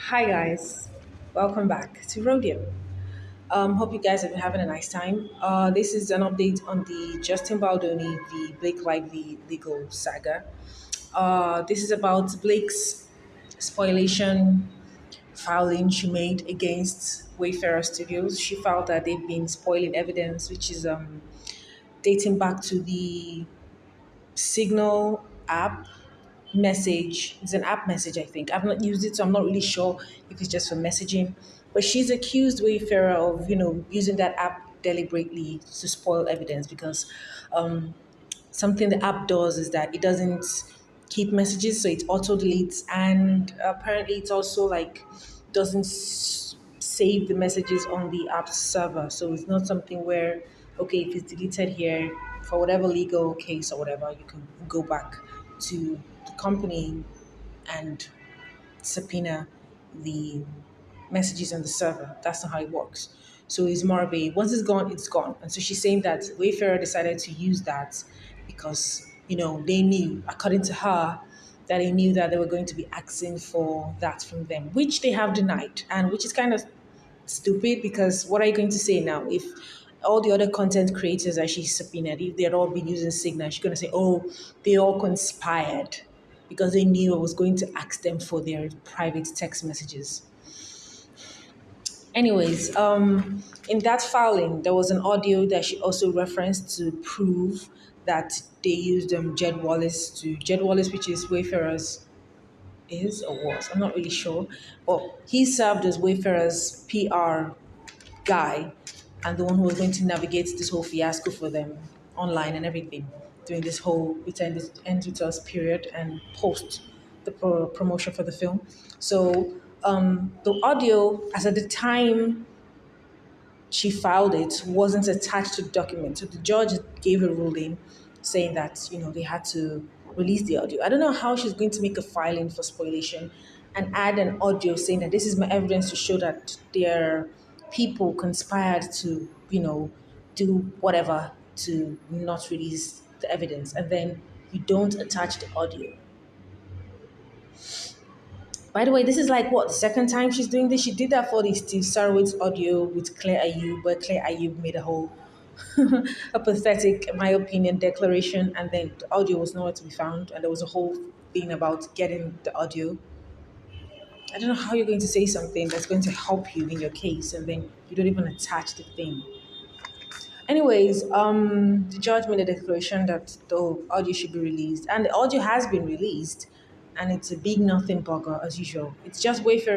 Hi guys, welcome back to Rodeo. Hope you guys have been having a nice time. This is an update on the Justin Baldoni v Blake Lively legal saga. This is about Blake's spoliation filing she made against Wayfarer Studios. She filed that they've been spoiling evidence, which is dating back to the Signal app message. It's an app message, I think. I've not used it, so I'm not really sure if it's just for messaging. But she's accused Wayfarer of, using that app deliberately to spoil evidence because something the app does is that it doesn't keep messages, so it auto deletes, and apparently it's also like doesn't save the messages on the app server. So it's not something where, okay, if it's deleted here for whatever legal case or whatever, you can go back to the company and subpoena the messages on the server. That's not how it works. So it's more of a once it's gone, it's gone. And so she's saying that Wayfarer decided to use that because they knew, according to her, that they knew that they were going to be asking for that from them, which they have denied, and which is kind of stupid because what are you going to say now if all the other content creators that she subpoenaed, if they had all been using Signal, she's going to say, oh, they all conspired because they knew I was going to ask them for their private text messages. Anyways, in that filing, there was an audio that she also referenced to prove that they used Jed Wallace, which is Wayfarer's is or was, I'm not really sure, but he served as Wayfarer's PR guy and the one who was going to navigate this whole fiasco for them online and everything during this whole this end with us period and post the promotion for the film. So the audio, as at the time she filed it, wasn't attached to the document. So the judge gave a ruling saying that, they had to release the audio. I don't know how she's going to make a filing for spoliation and add an audio saying that this is my evidence to show that their people conspired to, do whatever to not release the evidence. And then you don't attach the audio. By the way, this is like what the second time she's doing this. She did that for the Steve Sarowitz audio with Claire Ayub, where Claire Ayub made a whole a pathetic, in my opinion, declaration, and then the audio was nowhere to be found, and there was a whole thing about getting the audio. I don't know how you're going to say something that's going to help you in your case, and then you don't even attach the thing. Anyways, the judge made a declaration that the audio should be released, and the audio has been released, and it's a big nothing burger as usual. It's just Wayfair